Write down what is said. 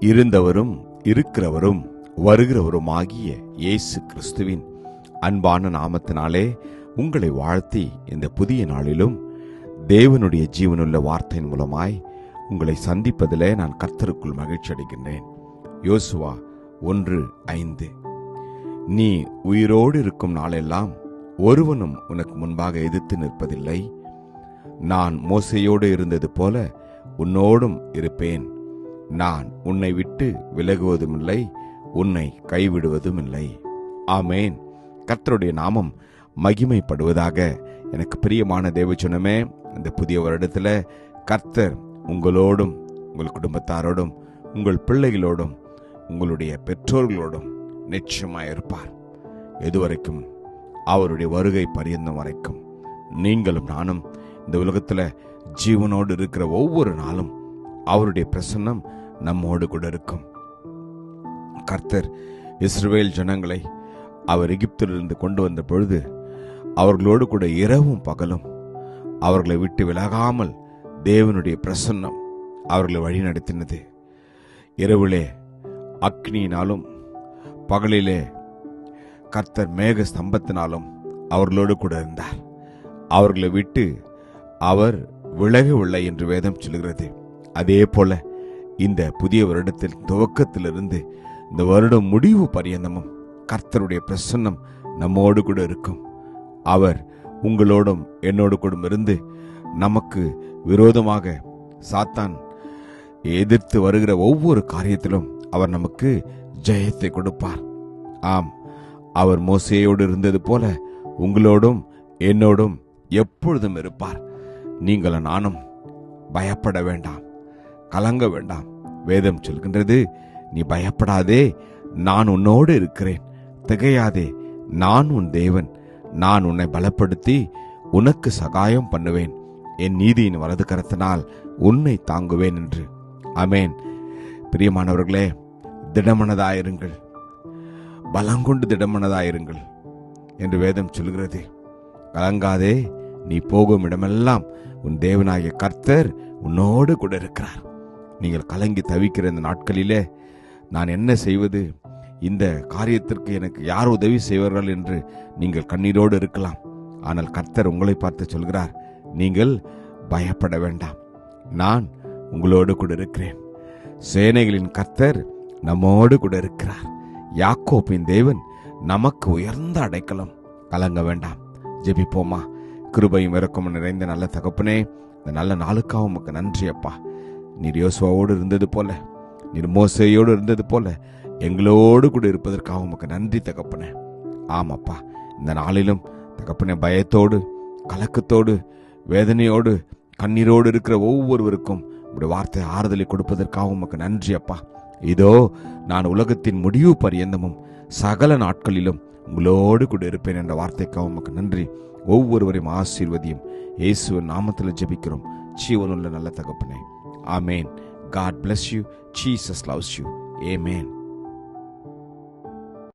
இருந்தவரும் இருக்கிறவரும் வருகிறவருமாகிய இயேசு கிறிஸ்துவின் அன்பான நாமத்தினாலே உங்களை வாழ்த்தி இந்த புதிய நாளிலும் தேவனுடைய ஜீவனுள்ள வார்த்தையின் மூலமாய் உங்களை சந்திப்பதிலே நான் கர்த்தருக்குள் மகிழ்ச்சி அடைகின்றேன். யோசுவா 1:5. நீ உயிரோடு இருக்கும் நாளெல்லாம் ஒருவனும் உனக்கு முன்பாக எதிர்த்து நிற்பதில்லை. நான் மோசேயோடு இருந்தது போல உன்னோடும் இருப்பேன். நான் உன்னை விட்டு விலகுவதுமில்லை, உன்னை கைவிடுவதும் இல்லை. ஆமேன். கர்த்தருடைய நாமம் மகிமைப்படுவதாக. எனக்கு பிரியமான தேவஜனமே, இந்த புதிய வருடத்துல கர்த்தர் உங்களோடும் உங்கள் குடும்பத்தாரோடும் உங்கள் பிள்ளைகளோடும் உங்களுடைய பெற்றோர்களோடும் நிச்சயமாய் இருப்பார். எதுவரைக்கும்? அவருடைய வருகை பரியந்தம் வரைக்கும். நீங்களும் நானும் இந்த உலகத்துல ஜீவனோடு இருக்கிற ஒவ்வொரு நாளும் அவருடைய பிரசன்னம் நம்மோடு கூட இருக்கும். கர்த்தர் இஸ்ரவேல் ஜனங்களை அவர் எகிப்திலிருந்து கொண்டு வந்த பொழுது அவர்களோடு கூட இரவும் பகலும் அவர்களை விட்டு விலகாமல் தேவனுடைய பிரசன்னம் அவர்களை வழி நடத்தினது. இரவிலே அக்னியினாலும் பகலிலே கர்த்தர் மேக ஸ்தம்பத்தினாலும் அவர்களோடு கூட இருந்தார். அவர்களை விட்டு அவர் விலகவில்லை என்று வேதம் சொல்கிறது. அதே போல இந்த புதிய வருடத்தில் துவக்கத்திலிருந்து இந்த வருடம் முடிவு பரியந்தமும் கர்த்தருடைய பிரசன்னம் நம்மோடு கூட இருக்கும். அவர் உங்களோடும் என்னோடு கூட இருந்து நமக்கு விரோதமாக சாத்தான் எதிர்த்து வருகிற ஒவ்வொரு காரியத்திலும் அவர் நமக்கு ஜெயத்தை கொடுப்பார். ஆம், அவர் மோசேயோடு இருந்தது போல உங்களோடும் என்னோடும் எப்பொழுதும் இருப்பார். நீங்களும் நானும் பயப்பட வேண்டாம், கலங்க வேண்டாம். வேதம் சொல்கின்றது, நீ பயப்படாதே, நான் உன்னோடு இருக்கிறேன், திகையாதே, நான் உன் தேவன், நான் உன்னை பலப்படுத்தி உனக்கு சகாயம் பண்ணுவேன், என் நீதியின் வலது கரத்தினால் உன்னை தாங்குவேன் என்று. ஆமேன். பிரியமானவர்களே, திடமனதாயிருங்கள், பலங்கொண்டு திடமனதாயிருங்கள் என்று வேதம் சொல்கிறது. கலங்காதே, நீ போகும் இடமெல்லாம் உன் தேவனாகிய கர்த்தர் உன்னோடு கூட இருக்கிறார். நீங்கள் கலங்கி தவிக்கிற இந்த நாட்களிலே நான் என்ன செய்வது, இந்த காரியத்திற்கு எனக்கு யார் உதவி செய்வார்கள் என்று நீங்கள் கண்ணீரோடு இருக்கலாம். ஆனால் கர்த்தர் உங்களை பார்த்து சொல்கிறார், நீங்கள் பயப்பட வேண்டாம், நான் உங்களோடு கூட இருக்கிறேன். சேனைகளின் கர்த்தர் நம்மோடு கூட இருக்கிறார். யாக்கோபின் தேவன் நமக்கு உயர்ந்த அடைக்கலம். கலங்க வேண்டாம். ஜெபிப்போமா. கிருபையும் இரக்கமும் நிறைந்த நல்ல தகப்பனே, இந்த நல்ல நாளுக்காக உமக்கு நன்றி அப்பா. நீர் யோசுவாவோடு இருந்தது போல, நீர் மோசேயோடு இருந்தது போல எங்களோடு கூட இருப்பதற்காக உமக்கு நன்றி தகப்பனே. ஆமாப்பா, இந்த நாளிலும் தகப்பனே பயத்தோடு கலக்கத்தோடு வேதனையோடு கண்ணீரோடு இருக்கிற ஒவ்வொருவருக்கும் உங்களுடைய வார்த்தை ஆறுதலை கொடுப்பதற்காக உமக்கு நன்றி அப்பா. இதோ நான் உலகத்தின் முடிவு பரியந்தமும் சகல நாட்களிலும் உங்களோடு கூட இருப்பேன் என்ற வார்த்தைக்காக உமக்கு நன்றி. ஒவ்வொருவரையும் ஆசீர்வதியும். இயேசுவின் நாமத்தில் ஜெபிக்கிறோம் ஜீவனுள்ள நல்ல தகப்பனே. ஆமேன். God bless you. Jesus loves you. Amen.